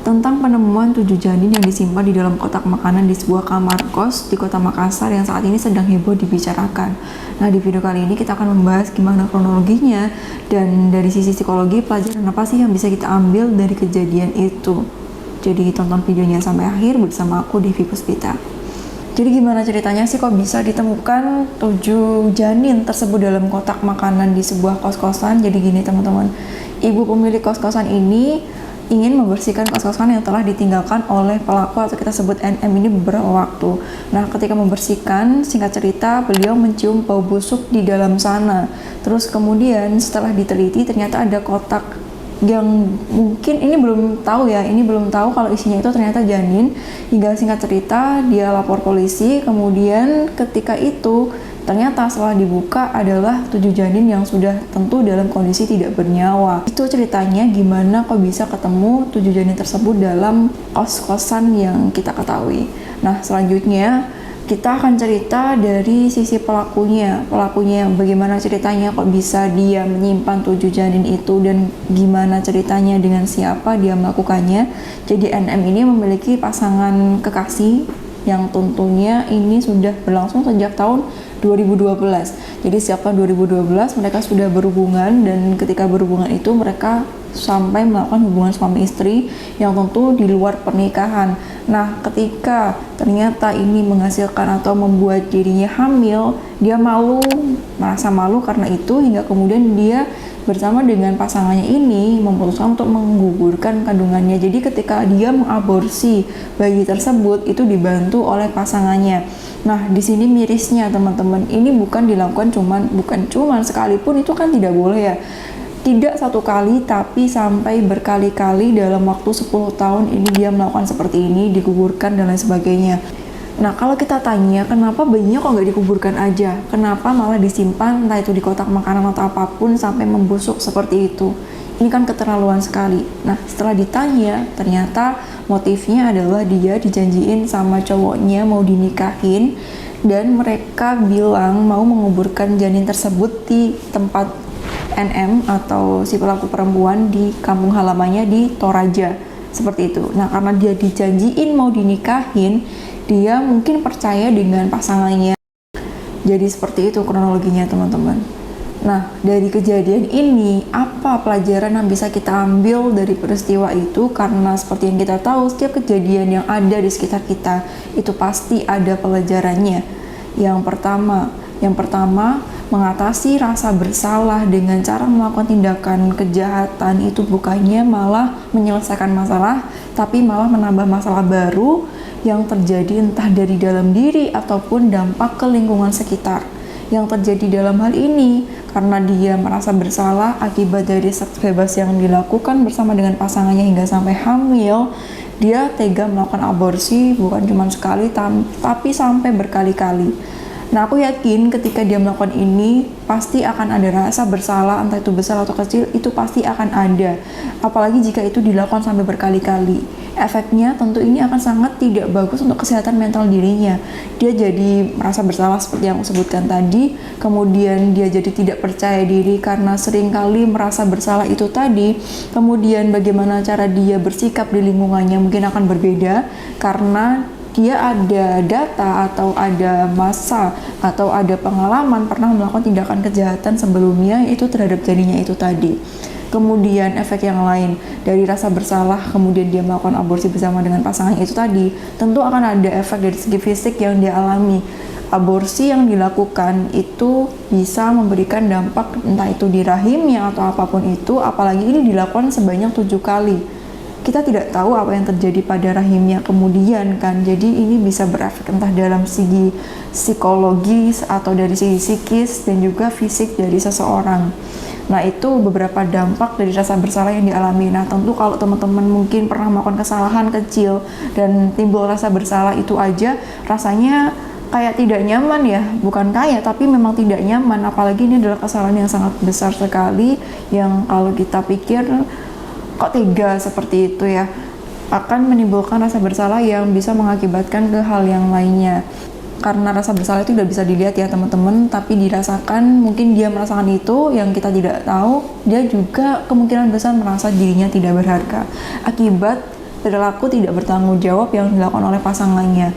tentang penemuan 7 janin yang disimpan di dalam kotak makanan di sebuah kamar kos di kota Makassar yang saat ini sedang heboh dibicarakan. Nah, di video kali ini kita akan membahas gimana kronologinya dan dari sisi psikologi pelajaran apa sih yang bisa kita ambil dari kejadian itu. Jadi tonton videonya sampai akhir bersama aku, Devi Puspita. Jadi gimana ceritanya sih kok bisa ditemukan 7 janin tersebut dalam kotak makanan di sebuah kos-kosan? Jadi gini teman-teman, ibu pemilik kos-kosan ini ingin membersihkan kos-kosan yang telah ditinggalkan oleh pelaku atau kita sebut NM ini beberapa waktu. Nah, ketika membersihkan, singkat cerita, beliau mencium bau busuk di dalam sana. Terus kemudian setelah diteliti ternyata ada kotak yang mungkin ini belum tahu kalau isinya itu ternyata janin. Hingga singkat cerita dia lapor polisi, kemudian ketika itu ternyata setelah dibuka adalah 7 janin yang sudah tentu dalam kondisi tidak bernyawa. Itu ceritanya gimana kok bisa ketemu 7 janin tersebut dalam kos-kosan yang kita ketahui. Nah, selanjutnya kita akan cerita dari sisi pelakunya bagaimana ceritanya kok bisa dia menyimpan 7 janin itu dan gimana ceritanya dengan siapa dia melakukannya. Jadi NM ini memiliki pasangan kekasih yang tentunya ini sudah berlangsung sejak tahun 2012. Jadi sejak tahun 2012 mereka sudah berhubungan dan ketika berhubungan itu mereka sampai melakukan hubungan suami istri yang tentu di luar pernikahan. Nah, ketika ternyata ini menghasilkan atau membuat dirinya hamil, dia merasa malu karena itu hingga kemudian dia bersama dengan pasangannya ini memutuskan untuk menggugurkan kandungannya. Jadi ketika dia mengaborsi bayi tersebut itu dibantu oleh pasangannya. Nah, di sini mirisnya teman-teman, ini bukan cuman sekalipun, itu kan tidak boleh ya. Tidak satu kali tapi sampai berkali-kali dalam waktu 10 tahun ini dia melakukan seperti ini, digugurkan dan lain sebagainya. Nah, kalau kita tanya kenapa bayinya kok nggak dikuburkan aja, kenapa malah disimpan entah itu di kotak makanan atau apapun sampai membusuk seperti itu, ini kan keterlaluan sekali. Nah, setelah ditanya ternyata motifnya adalah dia dijanjiin sama cowoknya mau dinikahin dan mereka bilang mau menguburkan janin tersebut di tempat NM atau si pelaku perempuan di kampung halamannya di Toraja seperti itu. Nah, karena dia dijanjiin mau dinikahin, dia mungkin percaya dengan pasangannya. Jadi seperti itu kronologinya teman-teman. Nah, dari kejadian ini apa pelajaran yang bisa kita ambil dari peristiwa itu? Karena seperti yang kita tahu, setiap kejadian yang ada di sekitar kita itu pasti ada pelajarannya. Yang pertama, mengatasi rasa bersalah dengan cara melakukan tindakan kejahatan itu bukannya malah menyelesaikan masalah, tapi malah menambah masalah baru yang terjadi entah dari dalam diri ataupun dampak ke lingkungan sekitar. Yang terjadi dalam hal ini karena dia merasa bersalah akibat dari seks bebas yang dilakukan bersama dengan pasangannya hingga sampai hamil, dia tega melakukan aborsi bukan cuma sekali tapi sampai berkali-kali. Nah, aku yakin ketika dia melakukan ini pasti akan ada rasa bersalah, entah itu besar atau kecil, itu pasti akan ada. Apalagi jika itu dilakukan sampai berkali-kali. Efeknya tentu ini akan sangat tidak bagus untuk kesehatan mental dirinya. Dia jadi merasa bersalah seperti yang aku sebutkan tadi, kemudian dia jadi tidak percaya diri karena seringkali merasa bersalah itu tadi. Kemudian bagaimana cara dia bersikap di lingkungannya mungkin akan berbeda karena dia ada data atau ada masa atau ada pengalaman pernah melakukan tindakan kejahatan sebelumnya itu terhadap janinnya itu tadi. Kemudian efek yang lain dari rasa bersalah kemudian dia melakukan aborsi bersama dengan pasangannya itu tadi, tentu akan ada efek dari segi fisik yang dia alami. Aborsi yang dilakukan itu bisa memberikan dampak entah itu di rahimnya atau apapun itu, apalagi ini dilakukan sebanyak 7 kali. Kita tidak tahu apa yang terjadi pada rahimnya kemudian kan, jadi ini bisa berefek entah dalam segi psikologis atau dari segi psikis dan juga fisik dari seseorang. Nah, itu beberapa dampak dari rasa bersalah yang dialami. Nah, tentu kalau teman-teman mungkin pernah melakukan kesalahan kecil dan timbul rasa bersalah itu aja rasanya kayak tidak nyaman ya, bukan kayak tapi memang tidak nyaman, apalagi ini adalah kesalahan yang sangat besar sekali yang kalau kita pikir kok tega seperti itu ya, akan menimbulkan rasa bersalah yang bisa mengakibatkan ke hal yang lainnya. Karena rasa bersalah itu tidak bisa dilihat ya teman-teman, tapi dirasakan, mungkin dia merasakan itu yang kita tidak tahu, dia juga kemungkinan besar merasa dirinya tidak berharga akibat perilaku tidak bertanggung jawab yang dilakukan oleh pasangannya.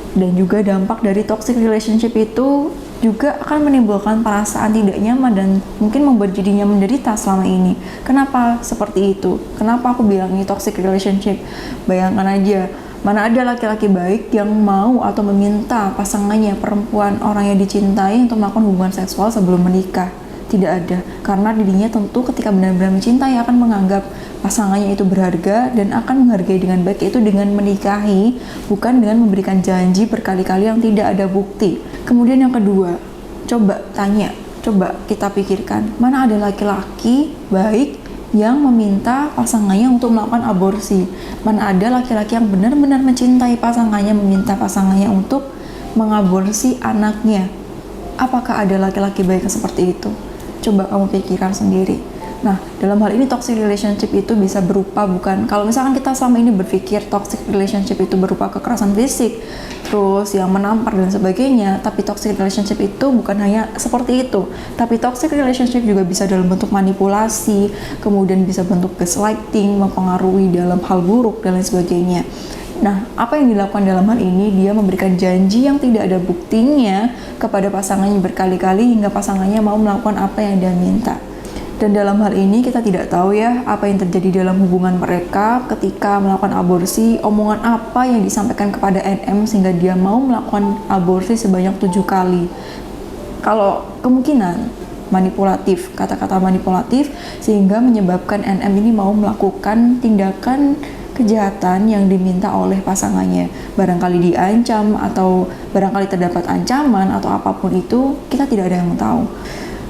Dan juga dampak dari toxic relationship itu juga akan menimbulkan perasaan tidak nyaman dan mungkin membuat dirinya menderita selama ini. Kenapa seperti itu? Kenapa aku bilang ini toxic relationship? Bayangkan aja, mana ada laki-laki baik yang mau atau meminta pasangannya, perempuan, orang yang dicintai untuk melakukan hubungan seksual sebelum menikah? Tidak ada, karena dirinya tentu ketika benar-benar mencintai akan menganggap pasangannya itu berharga dan akan menghargai dengan baik, itu dengan menikahi, bukan dengan memberikan janji berkali-kali yang tidak ada bukti. Kemudian yang kedua, coba kita pikirkan, mana ada laki-laki baik yang meminta pasangannya untuk melakukan aborsi? Mana ada laki-laki yang benar-benar mencintai pasangannya, meminta pasangannya untuk mengaborsi anaknya? Apakah ada laki-laki baik seperti itu? Coba kamu pikirkan sendiri. Nah, dalam hal ini toxic relationship itu bisa berupa bukan, kalau misalkan kita selama ini berpikir toxic relationship itu berupa kekerasan fisik, terus yang menampar dan sebagainya, tapi toxic relationship itu bukan hanya seperti itu, tapi toxic relationship juga bisa dalam bentuk manipulasi, kemudian bisa bentuk gaslighting, mempengaruhi dalam hal buruk dan lain sebagainya. Nah, apa yang dilakukan dalam hal ini? Dia memberikan janji yang tidak ada buktinya kepada pasangannya berkali-kali hingga pasangannya mau melakukan apa yang dia minta. Dan dalam hal ini kita tidak tahu ya apa yang terjadi dalam hubungan mereka ketika melakukan aborsi, omongan apa yang disampaikan kepada NM sehingga dia mau melakukan aborsi sebanyak 7 kali. Kalau kemungkinan manipulatif, kata-kata manipulatif sehingga menyebabkan NM ini mau melakukan tindakan kejahatan yang diminta oleh pasangannya, barangkali diancam atau barangkali terdapat ancaman atau apapun itu, kita tidak ada yang tahu.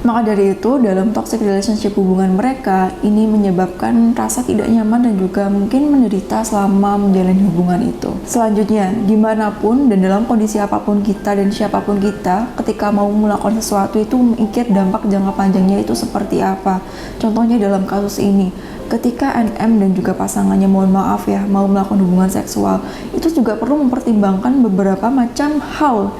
Maka dari itu, dalam toxic relationship hubungan mereka ini menyebabkan rasa tidak nyaman dan juga mungkin menderita selama menjalani hubungan itu. Selanjutnya, dimanapun dan dalam kondisi apapun kita dan siapapun kita, ketika mau melakukan sesuatu itu mikir dampak jangka panjangnya itu seperti apa. Contohnya dalam kasus ini, ketika NM dan juga pasangannya mohon maaf ya mau melakukan hubungan seksual, itu juga perlu mempertimbangkan beberapa macam hal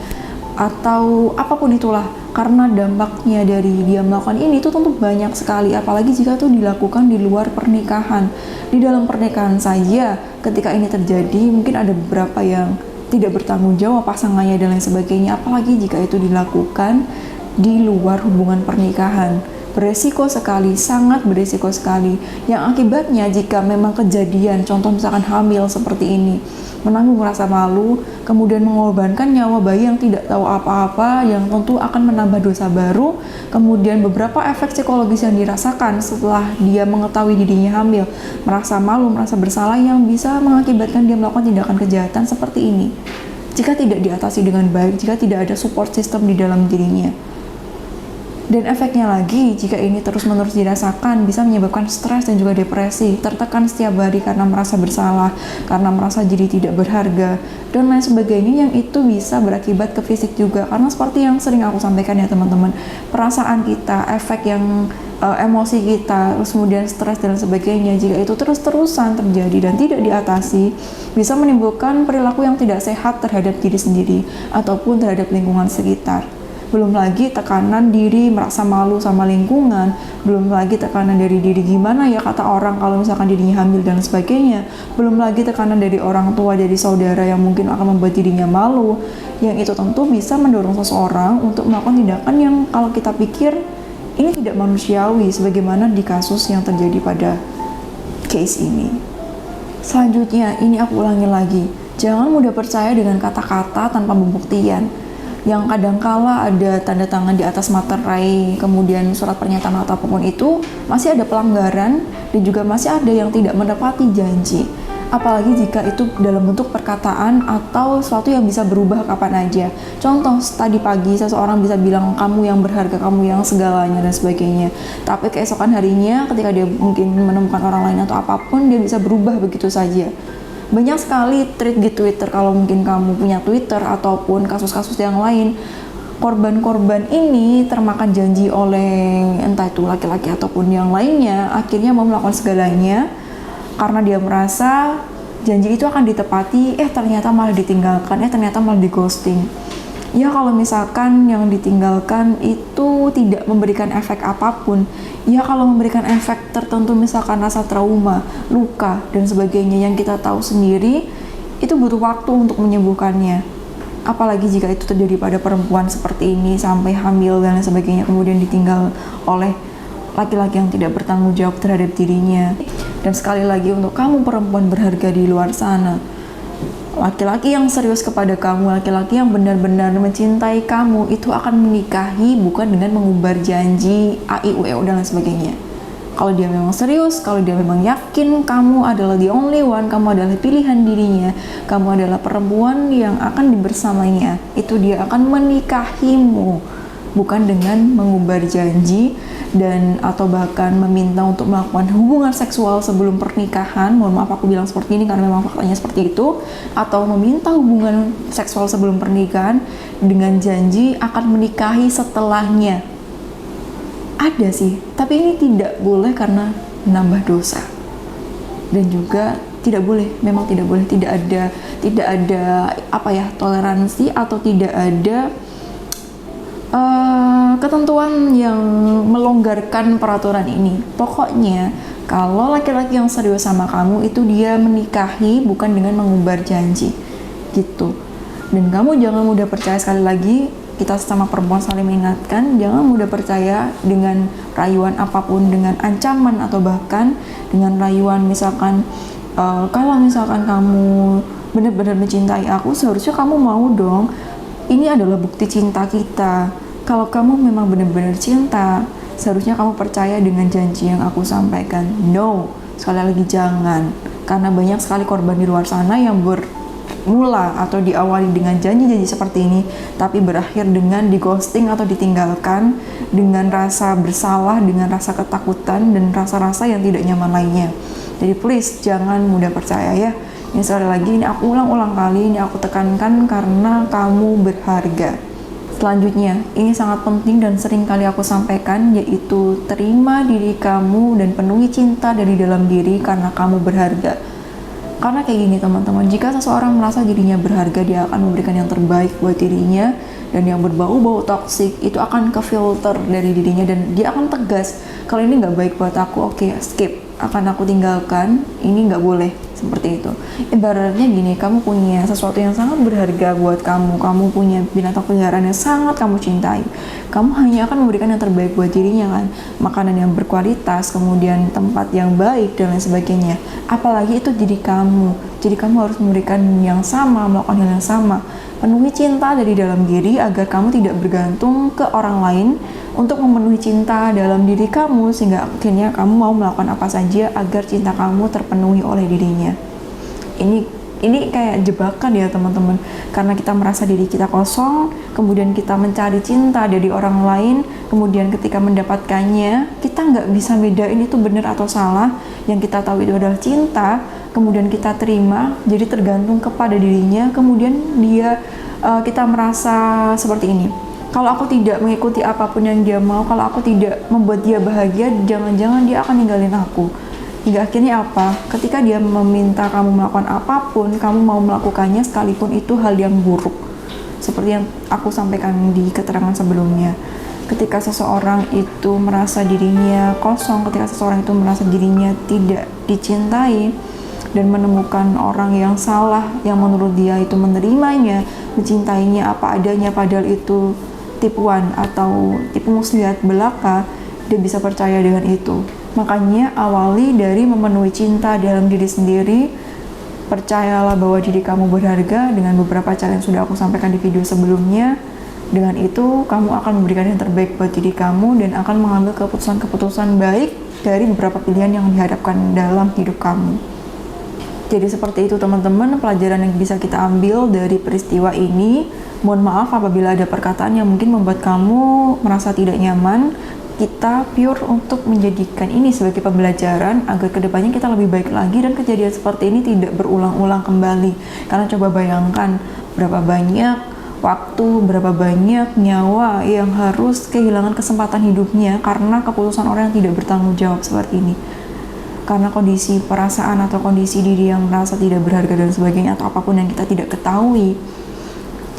atau apapun itulah, karena dampaknya dari dia melakukan ini itu tentu banyak sekali, apalagi jika itu dilakukan di luar pernikahan. Di dalam pernikahan saja ketika ini terjadi mungkin ada beberapa yang tidak bertanggung jawab pasangannya dan lain sebagainya, apalagi jika itu dilakukan di luar hubungan pernikahan. Beresiko sekali, sangat beresiko sekali, yang akibatnya jika memang kejadian, contoh misalkan hamil seperti ini, menanggung rasa malu, kemudian mengorbankan nyawa bayi yang tidak tahu apa-apa, yang tentu akan menambah dosa baru, kemudian beberapa efek psikologis yang dirasakan setelah dia mengetahui dirinya hamil, merasa malu, merasa bersalah, yang bisa mengakibatkan dia melakukan tindakan kejahatan seperti ini. Jika tidak diatasi dengan baik, jika tidak ada support system di dalam dirinya. Dan efeknya lagi, jika ini terus-menerus dirasakan, bisa menyebabkan stres dan juga depresi, tertekan setiap hari karena merasa bersalah, karena merasa diri tidak berharga, dan lain sebagainya, yang itu bisa berakibat ke fisik juga. Karena seperti yang sering aku sampaikan ya teman-teman, perasaan kita, efek yang emosi kita, terus kemudian stres dan sebagainya, jika itu terus-terusan terjadi dan tidak diatasi, bisa menimbulkan perilaku yang tidak sehat terhadap diri sendiri, ataupun terhadap lingkungan sekitar. Belum lagi tekanan diri, merasa malu sama lingkungan, belum lagi tekanan dari diri gimana ya kata orang kalau misalkan dirinya hamil dan sebagainya, belum lagi tekanan dari orang tua, dari saudara yang mungkin akan membuat dirinya malu, yang itu tentu bisa mendorong seseorang untuk melakukan tindakan yang kalau kita pikir ini tidak manusiawi, sebagaimana di kasus yang terjadi pada case ini. Selanjutnya, ini aku ulangi lagi, jangan mudah percaya dengan kata-kata tanpa pembuktian. Yang kadangkala ada tanda tangan di atas materai, kemudian surat pernyataan atau apapun itu, masih ada pelanggaran dan juga masih ada yang tidak menepati janji. Apalagi jika itu dalam bentuk perkataan atau sesuatu yang bisa berubah kapan aja. Contoh, tadi pagi seseorang bisa bilang kamu yang berharga, kamu yang segalanya dan sebagainya. Tapi keesokan harinya ketika dia mungkin menemukan orang lain atau apapun, dia bisa berubah begitu saja. Banyak sekali tweet di Twitter, kalau mungkin kamu punya Twitter ataupun kasus-kasus yang lain, korban-korban ini termakan janji oleh entah itu laki-laki ataupun yang lainnya, akhirnya mau melakukan segalanya karena dia merasa janji itu akan ditepati, ternyata malah ditinggalkan, ternyata malah di ghosting. Ya kalau misalkan yang ditinggalkan itu tidak memberikan efek apapun, ya kalau memberikan efek tertentu misalkan rasa trauma, luka, dan sebagainya yang kita tahu sendiri, itu butuh waktu untuk menyembuhkannya. Apalagi jika itu terjadi pada perempuan seperti ini sampai hamil dan sebagainya, kemudian ditinggal oleh laki-laki yang tidak bertanggung jawab terhadap dirinya. Dan sekali lagi untuk kamu perempuan berharga di luar sana, laki-laki yang serius kepada kamu, laki-laki yang benar-benar mencintai kamu itu akan menikahi bukan dengan mengumbar janji A, I, U, E, O dan lain sebagainya. Kalau dia memang serius, kalau dia memang yakin kamu adalah the only one, kamu adalah pilihan dirinya, kamu adalah perempuan yang akan dibersamanya, itu dia akan menikahimu bukan dengan mengumbar janji dan atau bahkan meminta untuk melakukan hubungan seksual sebelum pernikahan. Mohon maaf aku bilang seperti ini karena memang faktanya seperti itu, atau meminta hubungan seksual sebelum pernikahan dengan janji akan menikahi setelahnya. Ada sih, tapi ini tidak boleh karena menambah dosa. Dan juga tidak boleh, memang tidak boleh, tidak ada toleransi atau tidak ada ketentuan yang melonggarkan peraturan ini. Pokoknya kalau laki-laki yang serius sama kamu itu dia menikahi bukan dengan mengumbar janji gitu. Dan kamu jangan mudah percaya, sekali lagi kita sesama perempuan saling mengingatkan, jangan mudah percaya dengan rayuan apapun, dengan ancaman atau bahkan dengan rayuan misalkan kalau misalkan kamu benar-benar mencintai aku, seharusnya kamu mau dong, ini adalah bukti cinta kita. Kalau kamu memang benar-benar cinta, seharusnya kamu percaya dengan janji yang aku sampaikan. No, sekali lagi jangan. Karena banyak sekali korban di luar sana yang bermula atau diawali dengan janji-janji seperti ini, tapi berakhir dengan di ghosting atau ditinggalkan, dengan rasa bersalah, dengan rasa ketakutan, dan rasa-rasa yang tidak nyaman lainnya. Jadi please, jangan mudah percaya ya. Ini sekali lagi, ini aku ulang-ulang kali, ini aku tekankan karena kamu berharga. Selanjutnya, ini sangat penting dan sering kali aku sampaikan, yaitu terima diri kamu dan penuhi cinta dari dalam diri karena kamu berharga. Karena kayak gini teman-teman, jika seseorang merasa dirinya berharga, dia akan memberikan yang terbaik buat dirinya, dan yang berbau-bau toksik itu akan ke-filter dari dirinya dan dia akan tegas, kalau ini nggak baik buat aku, oke, skip, akan aku tinggalkan, ini nggak boleh. Seperti itu. Ibaratnya gini, kamu punya sesuatu yang sangat berharga buat kamu punya binatang peliharaan yang sangat kamu cintai, kamu hanya akan memberikan yang terbaik buat dirinya kan, makanan yang berkualitas, kemudian tempat yang baik dan lain sebagainya. Apalagi itu diri kamu, jadi kamu harus memberikan yang sama, melakukan hal yang sama. Penuhi cinta dari dalam diri agar kamu tidak bergantung ke orang lain untuk memenuhi cinta dalam diri kamu, sehingga akhirnya kamu mau melakukan apa saja agar cinta kamu terpenuhi oleh dirinya. Ini kayak jebakan ya teman-teman, karena kita merasa diri kita kosong, kemudian kita mencari cinta dari orang lain, kemudian ketika mendapatkannya kita nggak bisa bedain itu benar atau salah. Yang kita tahu itu adalah cinta, kemudian kita terima, jadi tergantung kepada dirinya, kemudian kita merasa seperti ini. Kalau aku tidak mengikuti apapun yang dia mau, kalau aku tidak membuat dia bahagia, jangan-jangan dia akan ninggalin aku. Hingga akhirnya apa? Ketika dia meminta kamu melakukan apapun, kamu mau melakukannya sekalipun itu hal yang buruk. Seperti yang aku sampaikan di keterangan sebelumnya. Ketika seseorang itu merasa dirinya kosong, ketika seseorang itu merasa dirinya tidak dicintai, dan menemukan orang yang salah, yang menurut dia itu menerimanya, mencintainya apa adanya, padahal itu tipuan atau tipu muslihat belaka, dia bisa percaya dengan itu. Makanya awali dari memenuhi cinta dalam diri sendiri. Percayalah bahwa diri kamu berharga dengan beberapa cara yang sudah aku sampaikan di video sebelumnya. Dengan itu kamu akan memberikan yang terbaik buat diri kamu dan akan mengambil keputusan-keputusan baik dari beberapa pilihan yang dihadapkan dalam hidup kamu. Jadi seperti itu teman-teman, pelajaran yang bisa kita ambil dari peristiwa ini. Mohon maaf apabila ada perkataan yang mungkin membuat kamu merasa tidak nyaman. Kita pure untuk menjadikan ini sebagai pembelajaran agar kedepannya kita lebih baik lagi dan kejadian seperti ini tidak berulang-ulang kembali. Karena coba bayangkan berapa banyak waktu, berapa banyak nyawa yang harus kehilangan kesempatan hidupnya karena keputusan orang yang tidak bertanggung jawab seperti ini. Karena kondisi perasaan atau kondisi diri yang merasa tidak berharga dan sebagainya, atau apapun yang kita tidak ketahui.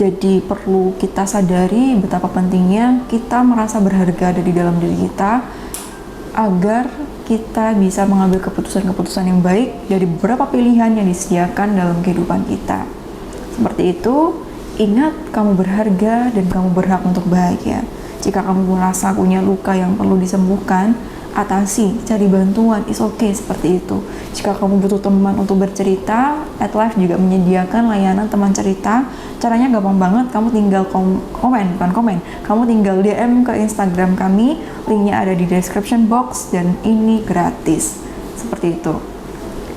Jadi perlu kita sadari betapa pentingnya kita merasa berharga ada di dalam diri kita agar kita bisa mengambil keputusan-keputusan yang baik dari beberapa pilihan yang disediakan dalam kehidupan kita. Seperti itu, ingat kamu berharga dan kamu berhak untuk bahagia. Jika kamu merasa punya luka yang perlu disembuhkan, atasi, cari bantuan, is okay, seperti itu. Jika kamu butuh teman untuk bercerita, @life juga menyediakan layanan teman cerita. Caranya gampang banget, kamu tinggal kamu tinggal DM ke Instagram kami, linknya ada di description box dan ini gratis. Seperti itu.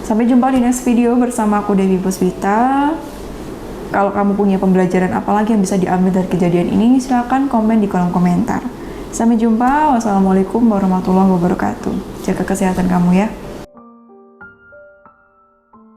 Sampai jumpa di next video bersama aku Devi Puspita. Kalau kamu punya pembelajaran apa lagi yang bisa diambil dari kejadian ini, silahkan komen di kolom komentar. Sampai jumpa. Wassalamualaikum warahmatullahi wabarakatuh. Jaga kesehatan kamu ya.